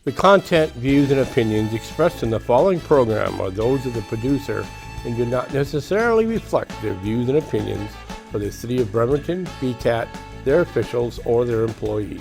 The content, views, and opinions expressed in the following program are those of the producer and do not necessarily reflect the views and opinions of the City of Bremerton, BCAT, their officials, or their employees.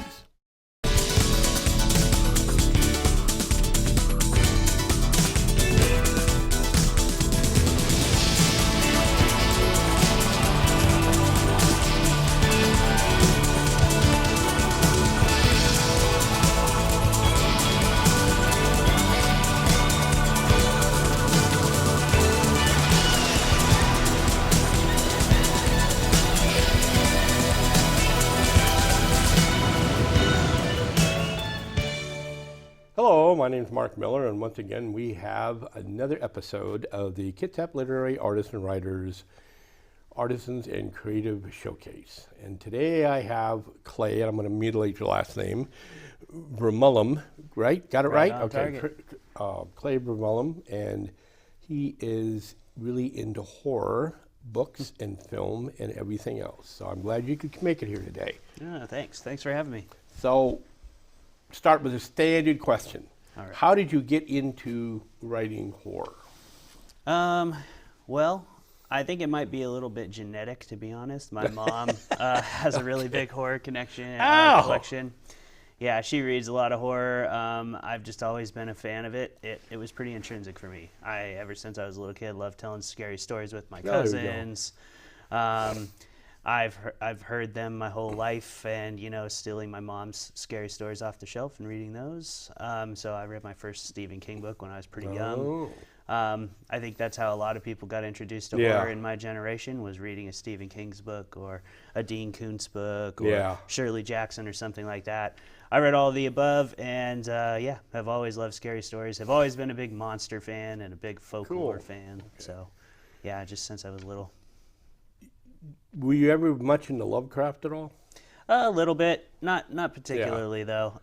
Hello, my name is Mark Miller, and once again we have another episode of the Kitsap Literary Artists and Writers Artisans and Creative Showcase. And today I have Clay, and I'm going to mutilate your last name, Vermulm, right? Got it right? Okay. Clay Vermulm, and he is really into horror, books, and film, and everything else. So I'm glad you could make it here today. Yeah, thanks. Thanks for having me. So, start with a standard question. All right. How did you get into writing horror? Well, I think it might be a little bit genetic, to be honest. My mom has a really big horror collection. Yeah, she reads a lot of horror. I've just always been a fan of it. It was pretty intrinsic for me. Ever since I was a little kid, loved telling scary stories with my cousins. I've heard them my whole life, and stealing my mom's scary stories off the shelf and reading those. So I read my first Stephen King book when I was pretty young. I think that's how a lot of people got introduced to horror in my generation, was reading a Stephen King's book or a Dean Koontz book or Shirley Jackson or something like that. I read all of the above, and have always loved scary stories. Have always been a big monster fan and a big folklore fan. Okay. So just since I was little. Were you ever much into Lovecraft at all? A little bit, not particularly though.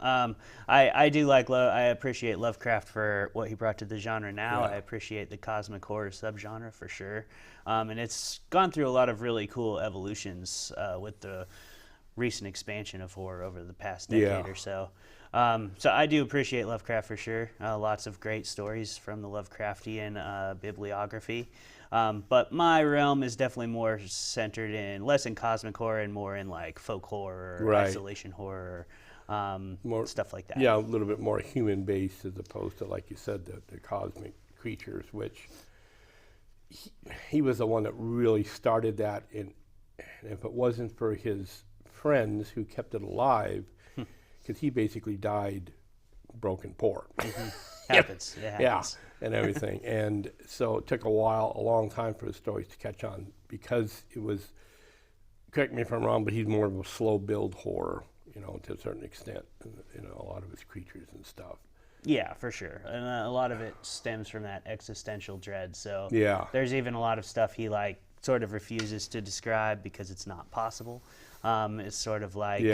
I do I appreciate Lovecraft for what he brought to the genre now. I appreciate the cosmic horror subgenre for sure, and it's gone through a lot of really cool evolutions with the recent expansion of horror over the past decade or so. So I do appreciate Lovecraft for sure. Lots of great stories from the Lovecraftian bibliography. But my realm is definitely more centered in less in cosmic horror and more in like folk horror, or isolation horror, more stuff like that. Yeah, a little bit more human based as opposed to, like you said, the cosmic creatures, which he was the one that really started that. And if it wasn't for his friends who kept it alive, because he basically died broken poor. Happens. It happens. Yeah, and everything. And so it took a long time for the stories to catch on, because it was, correct me if I'm wrong, but he's more of a slow build horror, to a certain extent, a lot of his creatures and stuff. Yeah, for sure. And a lot of it stems from that existential dread. So there's even a lot of stuff he sort of refuses to describe because it's not possible. It's sort of like...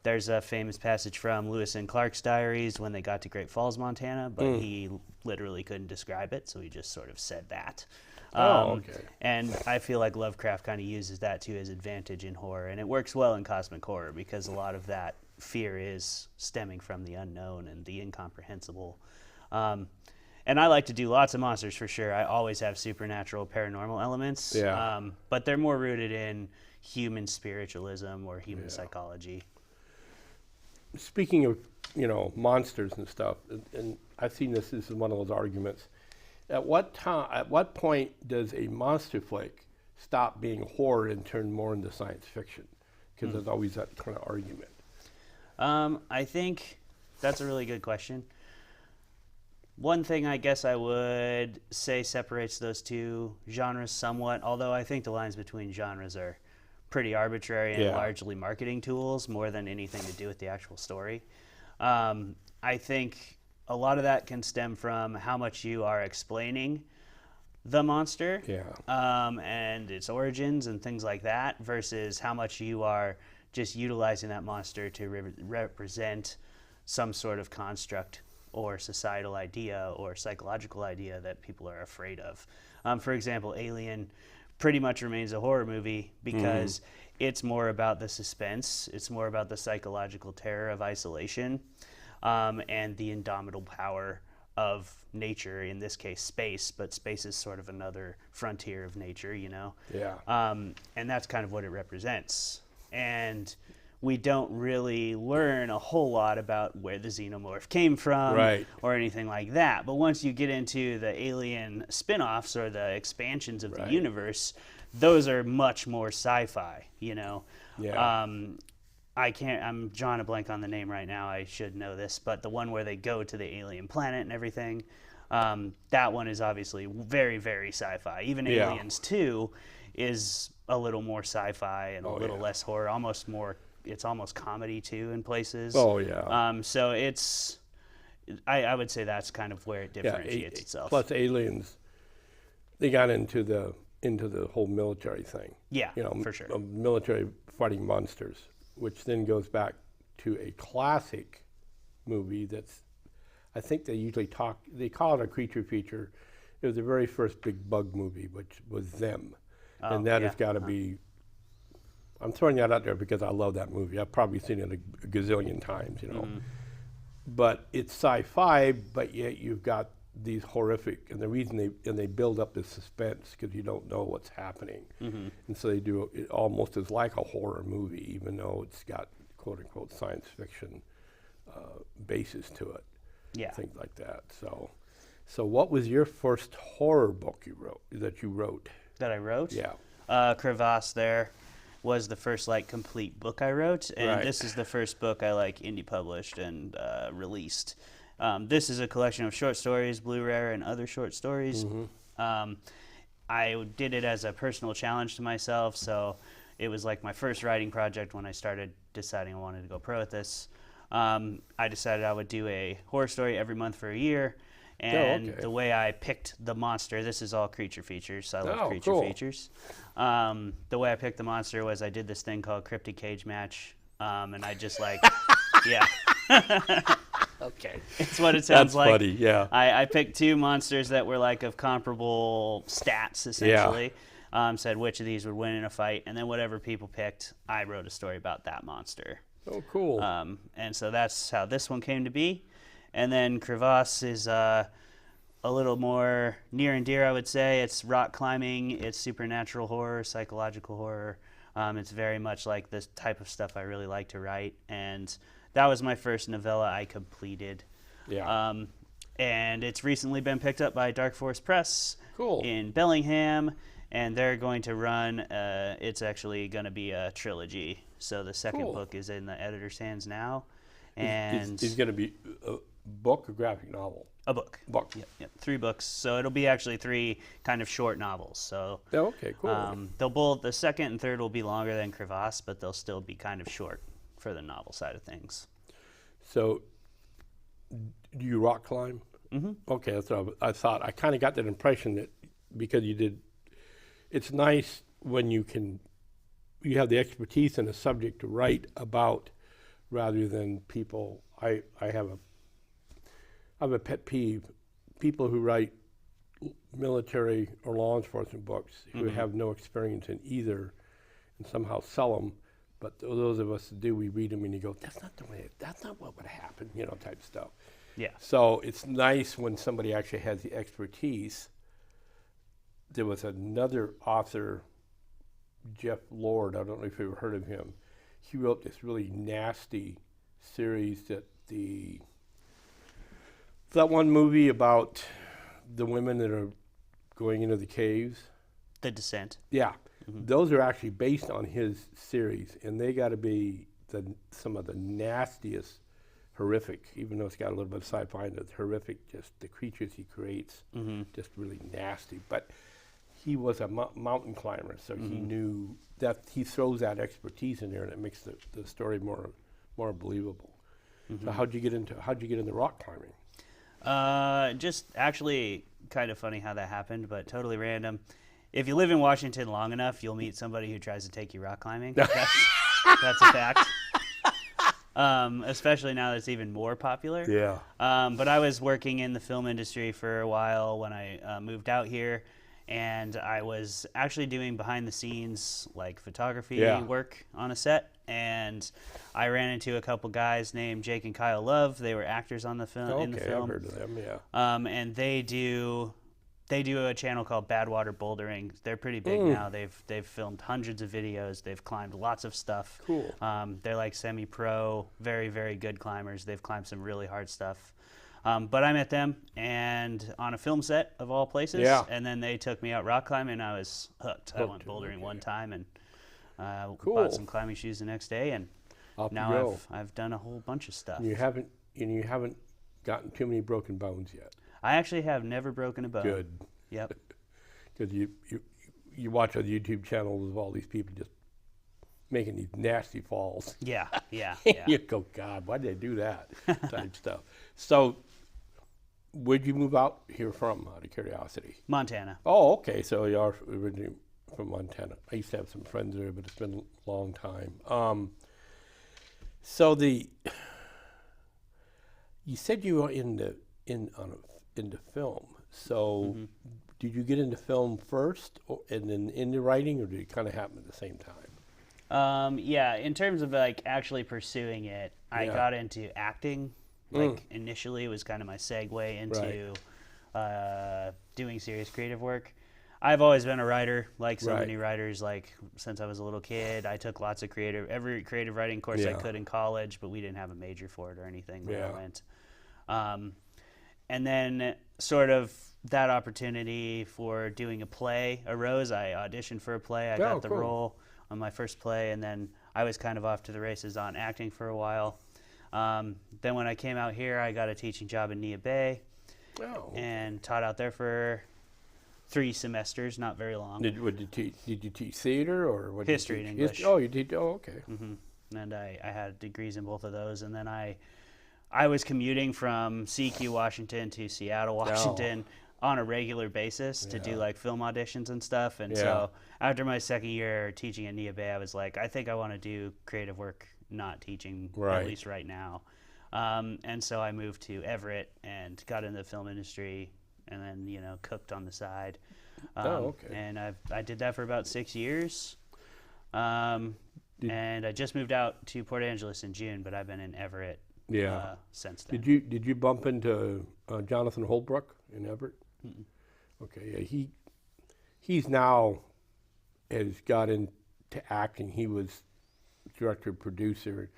There's a famous passage from Lewis and Clark's diaries when they got to Great Falls, Montana, but he literally couldn't describe it, so he just sort of said that. And I feel like Lovecraft kind of uses that to his advantage in horror, and it works well in cosmic horror because a lot of that fear is stemming from the unknown and the incomprehensible. And I like to do lots of monsters for sure. I always have supernatural, paranormal elements, but they're more rooted in human spiritualism or human psychology. Speaking of, monsters and stuff, and I've seen this is one of those arguments. At what point does a monster flick stop being horror and turn more into science fiction? Because there's always that kind of argument. I think that's a really good question. One thing I guess I would say separates those two genres somewhat, although I think the lines between genres are pretty arbitrary and largely marketing tools more than anything to do with the actual story. I think a lot of that can stem from how much you are explaining the monster and its origins and things like that versus how much you are just utilizing that monster to represent some sort of construct or societal idea or psychological idea that people are afraid of. For example, Alien pretty much remains a horror movie because it's more about the suspense. It's more about the psychological terror of isolation. and the indomitable power of nature, in this case space, but space is sort of another frontier of nature, you know? Yeah. And that's kind of what it represents. And we don't really learn a whole lot about where the xenomorph came from Right. or anything like that. But once you get into the alien spin-offs or the expansions of Right. the universe, those are much more sci-fi, you know? Yeah. I'm drawing a blank on the name right now. I should know this, but the one where they go to the alien planet and everything, that one is obviously very, very sci-fi. Even Yeah. Aliens 2 is a little more sci-fi and a little less horror, it's almost comedy too in places. Oh, yeah. So I would say that's kind of where it differentiates itself. Plus Aliens, they got into the whole military thing. Yeah, You know, for sure. Military fighting monsters, which then goes back to a classic movie that's, I think they call it a creature feature. It was the very first big bug movie, which was Them. And that has got to be, I'm throwing that out there because I love that movie. I've probably seen it a gazillion times, you know. But it's sci-fi, but yet you've got these horrific, and the reason they build up this suspense because you don't know what's happening. And so they do it almost as like a horror movie, even though it's got quote-unquote science fiction basis to it. Yeah. Things like that. So what was your first horror book that you wrote? That I wrote? Yeah. Crevasse there was the first like complete book I wrote, and Right. this is the first book I like indie published and released. This is a collection of short stories, Blue Rare and other short stories. I did it as a personal challenge to myself, so it was like my first writing project when I started deciding I wanted to go pro at this. I decided I would do a horror story every month for a year. And okay. the way I picked the monster, this is all creature features, so I love creature cool. features. The way I picked the monster was I did this thing called Cryptid Cage Match, and I just like, yeah. Okay. It's what it sounds That's like. funny, yeah. I picked two monsters that were like of comparable stats, essentially. Said which of these would win in a fight, and then whatever people picked, I wrote a story about that monster. Oh, cool. And so that's how this one came to be. And then Crevasse is a little more near and dear, I would say. It's rock climbing, it's supernatural horror, psychological horror. It's very much like this type of stuff I really like to write. And that was my first novella I completed. Yeah. And it's recently been picked up by Dark Force Press Cool. in Bellingham. And they're going to run, it's actually going to be a trilogy. So the second Cool. book is in the editor's hands now. And It's going to be a book or graphic novel? a book. Book. Yep, 3 books. So it'll be actually 3 kind of short novels. So Oh, okay, cool. the second and third will be longer than Crevasse, but they'll still be kind of short for the novel side of things. So, do you rock climb? Mm-hmm. Okay, that's what I thought. I kind of got that impression that because you did, it's nice when you have the expertise in a subject to write about rather than people. I have a pet peeve. People who write military or law enforcement books who have no experience in either and somehow sell them. But those of us that do, we read them and you go, that's not what would happen, type stuff. Yeah. So it's nice when somebody actually has the expertise. There was another author, Jeff Lord, I don't know if you've ever heard of him. He wrote this really nasty series that one movie about the women that are going into the caves. The Descent. Yeah. Those are actually based on his series, and they got to be some of the nastiest, horrific, even though it's got a little bit of sci-fi in it, horrific, just the creatures he creates, just really nasty. But he was a mountain climber, so he knew that he throws that expertise in there, and it makes the story more believable. So how'd you get into rock climbing? Just actually kind of funny how that happened, but totally random. If you live in Washington long enough, you'll meet somebody who tries to take you rock climbing. That's a fact. Especially now that it's even more popular. Yeah. But I was working in the film industry for a while when I moved out here, and I was actually doing behind the scenes like photography Yeah. work on a set, and I ran into a couple guys named Jake and Kyle Love. They were actors on the film in the Okay, film. I've heard of them. Yeah. And they do a channel called Badwater Bouldering. They're pretty big now. They've filmed hundreds of videos. They've climbed lots of stuff. Cool. They're like semi-pro, very, very good climbers. They've climbed some really hard stuff. But I met them and on a film set of all places. Yeah. And then they took me out rock climbing, and I was hooked. I went bouldering one time and bought some climbing shoes the next day, and Off you now go. I've done a whole bunch of stuff. You haven't gotten too many broken bones yet. I actually have never broken a bone. Good. Yep. Because you watch on the YouTube channels of all these people just making these nasty falls. Yeah, yeah, You yeah. go, God, why did they do that? Type stuff. So, where'd you move out here from, out of curiosity? Montana. Oh, okay. So you are originally from Montana. I used to have some friends there, but it's been a long time. So you said you were into film. So did you get into film first, and then into writing, or did it kind of happen at the same time? Yeah, in terms of like actually pursuing it, I Yeah. got into acting. Like initially, it was kind of my segue into doing serious creative work. I've always been a writer, like so many writers. Like since I was a little kid, I took lots of every creative writing course I could in college, but we didn't have a major for it or anything when I went. And then sort of that opportunity for doing a play arose. I auditioned for a play. I got the role on my first play, and then I was kind of off to the races on acting for a while. Then when I came out here, I got a teaching job in Nia Bay and taught out there for 3 semesters, not very long. Did you teach theater or what? History and English. Oh, you did. Oh, okay. And I had degrees in both of those, and then I was commuting from CQ, Washington to Seattle, Washington on a regular basis to do like film auditions and stuff. And so after my second year teaching at Nia Bay, I was like, I think I want to do creative work, not teaching, at least right now. And so I moved to Everett and got into the film industry, and then, cooked on the side. And I did that for about 6 years. And I just moved out to Port Angeles in June, but I've been in Everett since then. Did you bump into Jonathan Holbrook in Everett? Okay, yeah, he's now has got into acting. He was director, producer.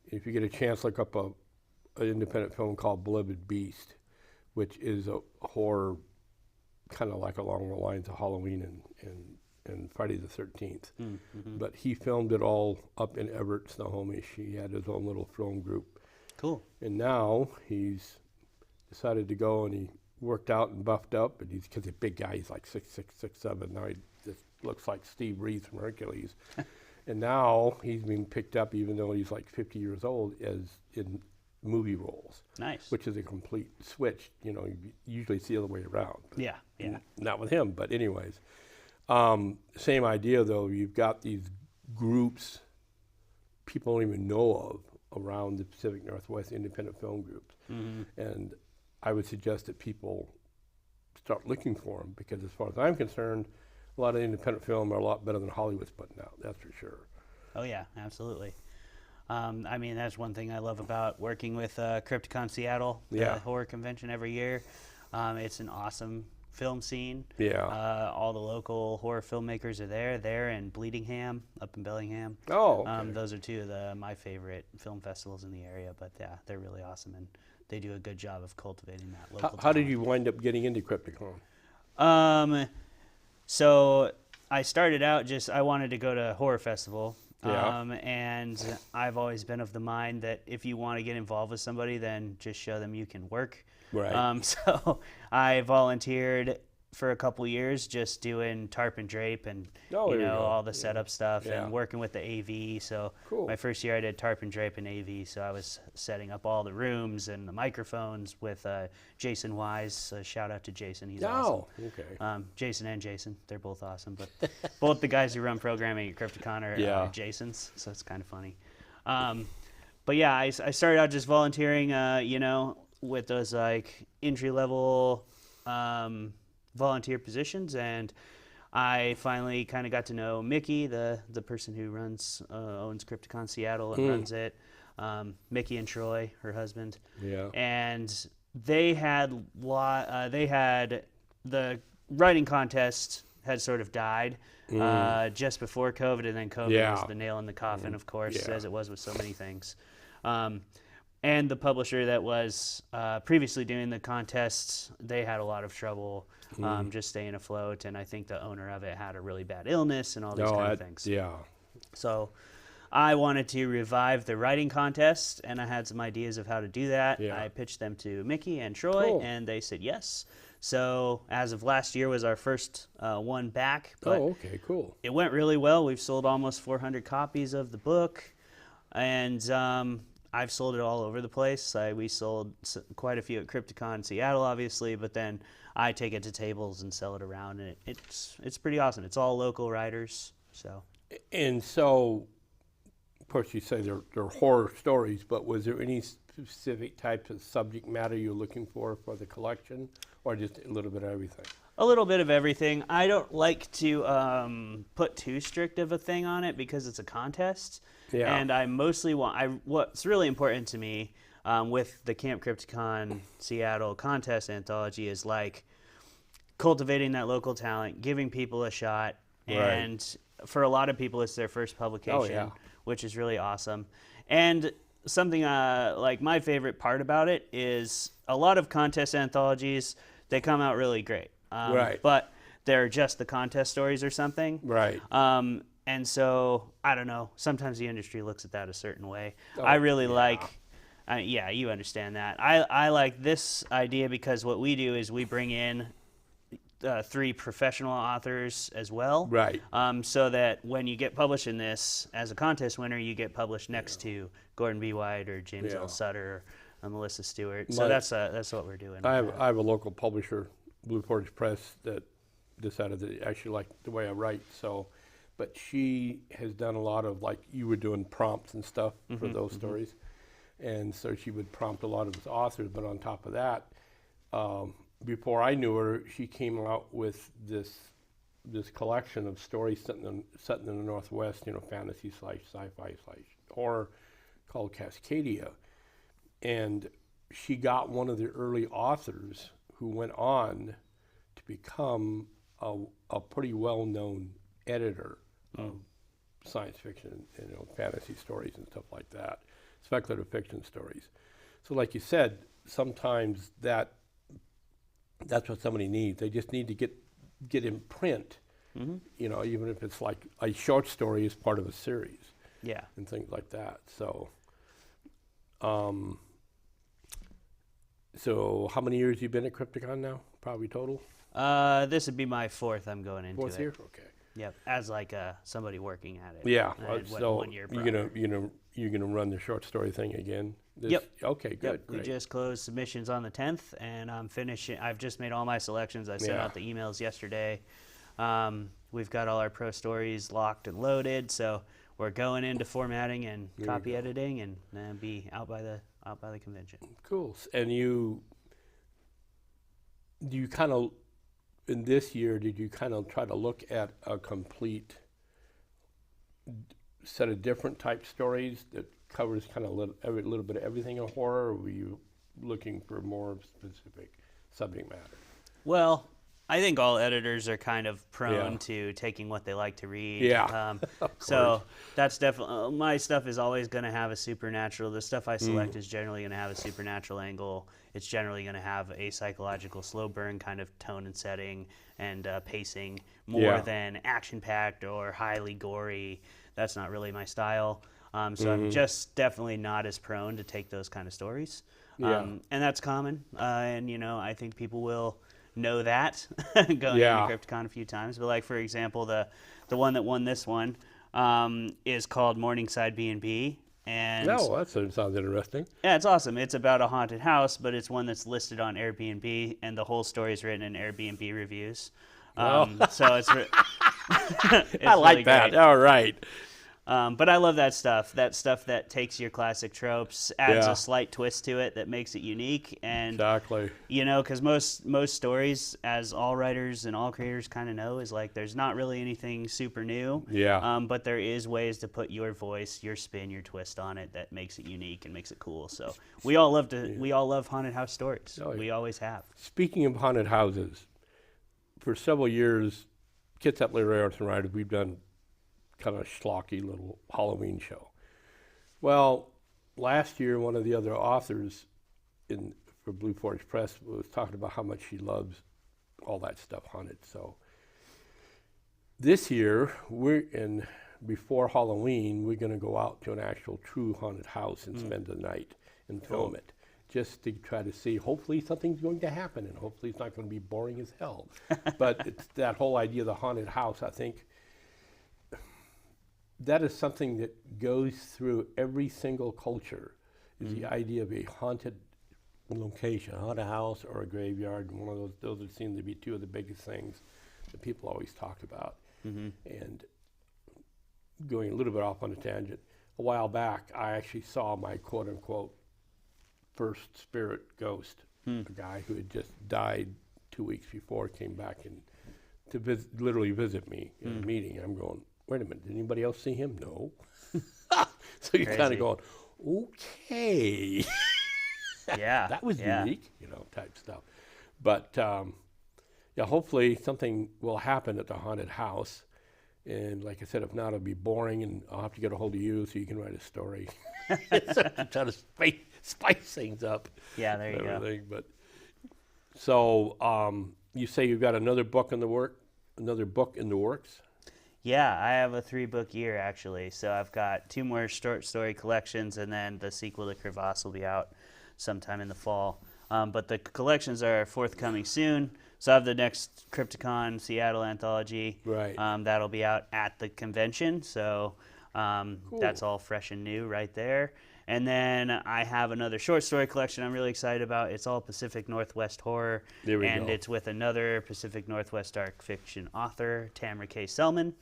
If you get a chance, look up an independent film called Beloved Beast, which is a horror, kind of like along the lines of Halloween and Friday the 13th. But he filmed it all up in Everett, Snohomish. He had his own little film group. Cool. And now he's decided to go, and he worked out and buffed up, and because he's a big guy, he's like 6'6", 6'7". Now he just looks like Steve Reeves from Hercules. And now he's being picked up, even though he's like 50 years old, as in movie roles. Nice. Which is a complete switch. You usually see the other way around. Yeah. Not with him, but anyways. Same idea, though. You've got these groups people don't even know of around the Pacific Northwest, independent film groups. And I would suggest that people start looking for them, because as far as I'm concerned, a lot of independent film are a lot better than Hollywood's putting out, that's for sure. Oh yeah, absolutely. I mean, that's one thing I love about working with Crypticon Seattle, the horror convention every year. It's an awesome film scene. All the local horror filmmakers are there and Bleedingham up in Bellingham. Those are 2 of my favorite film festivals in the area, but yeah, they're really awesome, and they do a good job of cultivating that local How did you wind up getting into Crypticon? So I started out I wanted to go to a horror festival. And I've always been of the mind that if you want to get involved with somebody, then just show them you can work. So I volunteered for a couple years just doing tarp and drape and all the setup stuff and working with the AV. So my first year I did tarp and drape and AV, so I was setting up all the rooms and the microphones with Jason Wise. Shout out to Jason, he's awesome. Jason and Jason, they're both awesome, but both the guys who run programming at Crypticon are Jasons, so it's kind of funny. But yeah, I started out just volunteering, with those like entry level volunteer positions, and I finally kind of got to know Mickey, the person who owns Crypticon Seattle and runs it. Mickey and Troy, her husband. Yeah. And they had the writing contest had sort of died just before COVID, and then COVID was the nail in the coffin, of course, as it was with so many things. And the publisher that was previously doing the contests, they had a lot of trouble just staying afloat, and I think the owner of it had a really bad illness and all these kind of things. Yeah. So I wanted to revive the writing contest, and I had some ideas of how to do that. Yeah. I pitched them to Mickey and Troy, and they said yes. So as of last year was our first one back. But okay, cool. It went really well. We've sold almost 400 copies of the book, and I've sold it all over the place. We sold quite a few at Crypticon Seattle, obviously, but then I take it to tables and sell it around, and it's pretty awesome. It's all local writers. And so, of course, you say they're horror stories, but was there any specific type of subject matter you're looking for the collection, or just a little bit of everything? A little bit of everything. I don't like to put too strict of a thing on it because it's a contest. Yeah. And I mostly what's really important to me with the Camp Crypticon Seattle contest anthology is like cultivating that local talent, giving people a shot, and for a lot of people it's their first publication, which is really awesome. And something like my favorite part about it is a lot of contest anthologies, they come out really great. But they're just the contest stories or something. Right. And so, I don't know, sometimes the industry looks at that a certain way. I really you understand that. I like this idea because what we do is we bring in 3 professional authors as well. Right. So that when you get published in this, as a contest winner, you get published next to Gordon B. White or James L. Sutter or Melissa Stewart. So that's what we're doing. I have a local publisher, Blue Portage Press, that decided that actually liked the way I write. But she has done a lot of, like you were doing, prompts and stuff for those stories. And so she would prompt a lot of the authors. But on top of that, before I knew her, she came out with this collection of stories set in the Northwest, fantasy / sci-fi / horror, called Cascadia. And she got one of the early authors who went on to become a pretty well-known editor of science fiction and fantasy stories and stuff like that, speculative fiction stories. So like you said, sometimes that's what somebody needs. They just need to get in print, even if it's like a short story is part of a series. Yeah. And things like that. So so how many years have you been at Crypticon now, probably total? This would be my 4th I'm going into. 4th year? Okay. Yep, as like somebody working at it. Yeah. So 1 year you're gonna run the short story thing again? Yep. Okay, good. Yep. We just closed submissions on the 10th, and I'm finishing. I've just made all my selections. I sent out the emails yesterday. We've got all our pro stories locked and loaded, so we're going into formatting and copy editing, and then be out by the convention. Cool. And do you kind of, in this year, did you kind of try to look at a complete set of different type stories that covers kind of a little bit of everything in horror, or were you looking for more specific subject matter? Well, I think all editors are kind of prone to taking what they like to read. Yeah. So that's definitely, my stuff is always going to have a supernatural. The stuff I select is generally going to have a supernatural angle. It's generally going to have a psychological slow burn kind of tone and setting and pacing more than action-packed or highly gory. That's not really my style. So I'm just definitely not as prone to take those kind of stories. And that's common. And, I think people will know that going into Crypticon a few times. But like, for example, the one that won this one is called Morningside B&B. And that sounds interesting. Yeah, it's awesome. It's about a haunted house, but it's one that's listed on Airbnb, and the whole story is written in Airbnb reviews. So it's I like that. Great. All right. But I love that stuff that takes your classic tropes, adds Yeah. a slight twist to it that makes it unique. And Exactly. you know, because most stories, as all writers and all creators kind of know, is like there's not really anything super new. Yeah. But there is ways to put your voice, your spin, your twist on it that makes it unique and makes it cool. So we all love haunted house stories. Oh, yeah. We always have. Speaking of haunted houses, for several years, Kitsap Literary Arts and Writers, we've done kind of schlocky little Halloween show. Well, last year, one of the other authors for Blue Forge Press was talking about how much she loves all that stuff haunted. So this year, before Halloween, we're going to go out to an actual true haunted house and spend the night and film it, just to try to see, hopefully something's going to happen, and hopefully it's not going to be boring as hell. But it's that whole idea of the haunted house, I think, that is something that goes through every single culture, is the idea of a haunted location, a haunted house or a graveyard. One of those seem to be two of the biggest things that people always talk about. And going a little bit off on a tangent, a while back, I actually saw my quote-unquote first spirit ghost, a guy who had just died 2 weeks before, came back to literally visit me in a meeting. I'm going, wait a minute, did anybody else see him? No. So you're kind of going, okay. Yeah. That was unique, type stuff. But yeah, hopefully something will happen at the haunted house. And like I said, if not, it'll be boring, and I'll have to get a hold of you so you can write a story. To try to spice things up. Yeah, there you go. But so you say you've got another book in the works? Yeah, I have a 3-book year actually. So I've got 2 more short story collections, and then the sequel to Crevasse will be out sometime in the fall. But the collections are forthcoming soon. So I have the next Crypticon Seattle anthology. Right. That'll be out at the convention. So Cool. that's all fresh and new right there. And then I have another short story collection I'm really excited about. It's all Pacific Northwest horror. There we and go. it's with another Pacific Northwest dark fiction author, Tamara K. Selman.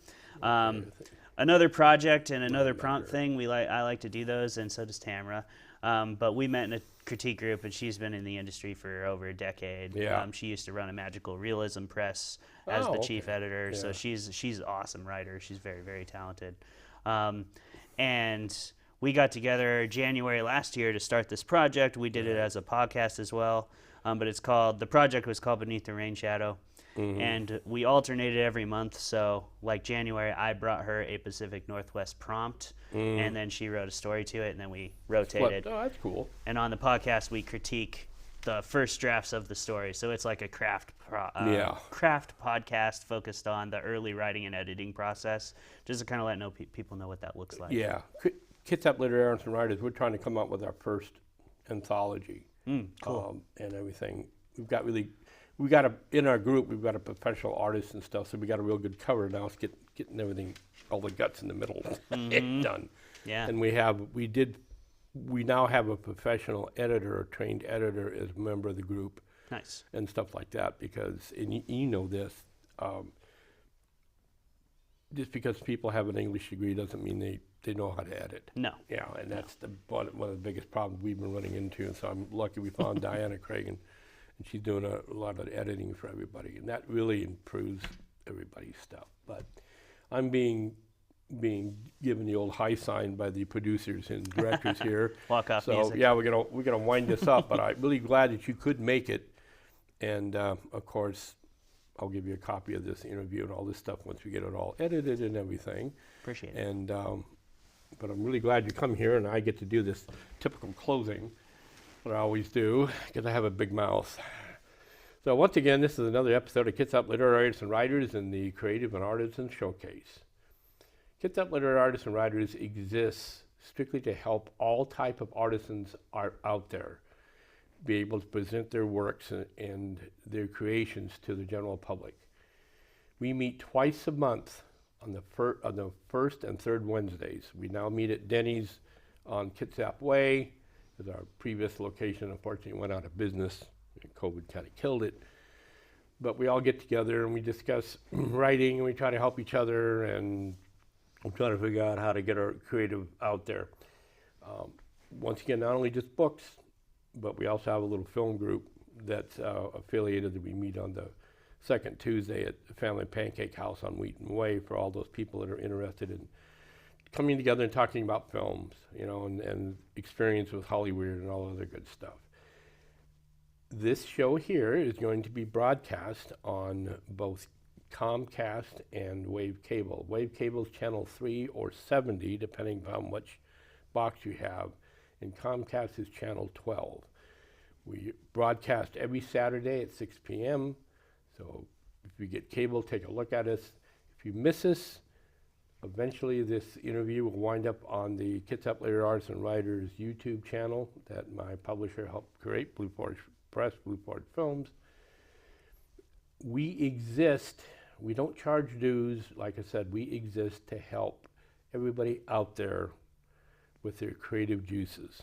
Another project and another prompt thing. I like to do those, and so does Tamara. But we met in a critique group, and she's been in the industry for over a decade. Yeah. She used to run a magical realism press as the chief editor. Yeah. So she's an awesome writer. She's very, very talented. And we got together January last year to start this project. We did it as a podcast as well. But the project was called Beneath the Rain Shadow. And we alternated every month. So like January, I brought her a Pacific Northwest prompt, and then she wrote a story to it, and then we rotated. Oh, that's cool. And on the podcast, we critique the first drafts of the story. So it's like a craft podcast focused on the early writing and editing process, just to kind of let people know what that looks like. Yeah. Kitsap Literary Arts and Writers, we're trying to come up with our first anthology. Cool. And everything. In our group, we've got a professional artist and stuff, so we got a real good cover. Now it's getting everything, all the guts in the middle done. Yeah. And we now have a professional editor, a trained editor as a member of the group. Nice. And stuff like that, because, and you know this, just because people have an English degree doesn't mean they know how to edit. No. Yeah, and that's one of the biggest problems we've been running into. And so I'm lucky we found Diana Craig, and she's doing a lot of editing for everybody, and that really improves everybody's stuff. But I'm being given the old high sign by the producers and directors here. Walk off so music. yeah, we're gonna wind this up. But I'm really glad that you could make it, and of course, I'll give you a copy of this interview and all this stuff once we get it all edited and everything. Appreciate it. And but I'm really glad you come here, and I get to do this typical closing, what I always do, because I have a big mouth. So once again, this is another episode of Kitsap Literary Artists and Writers in the Creative and Artisan Showcase. Kitsap Literary Artists and Writers exists strictly to help all type of artisans out there be able to present their works and their creations to the general public. We meet twice a month on the first and third Wednesdays. We now meet at Denny's on Kitsap Way, because our previous location unfortunately went out of business. COVID kind of killed it. But we all get together and we discuss writing, and we try to help each other and I'm trying to figure out how to get our creative out there. Once again, not only just books, but we also have a little film group that's affiliated that we meet on the second Tuesday at the Family Pancake House on Wheaton Way for all those people that are interested in coming together and talking about films, you know, and experience with Hollywood and all other good stuff. This show here is going to be broadcast on both Comcast and Wave Cable. Wave Cable's channel 3 or 70, depending upon which box you have, and Comcast is channel 12. We broadcast every Saturday at 6 p.m., so if you get cable, take a look at us. If you miss us, eventually this interview will wind up on the Kitsap Literary Artists and Writers YouTube channel that my publisher helped create, Blue Forge Press, Blue Forge Films. We exist, we don't charge dues, like I said, we exist to help everybody out there with their creative juices.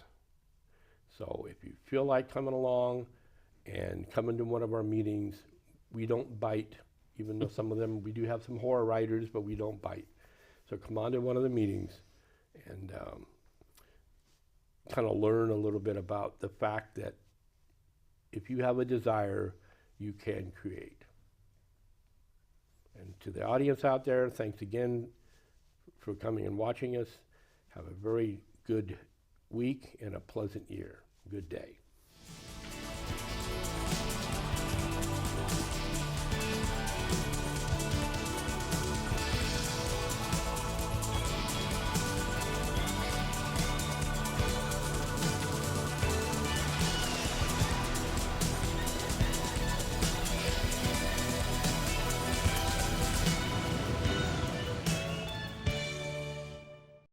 So if you feel like coming along and coming to one of our meetings, we don't bite, even though some of them, we do have some horror writers, but we don't bite. So come on to one of the meetings and kind of learn a little bit about the fact that if you have a desire, you can create. And to the audience out there, thanks again for coming and watching us. Have a very good week and a pleasant year. Good day.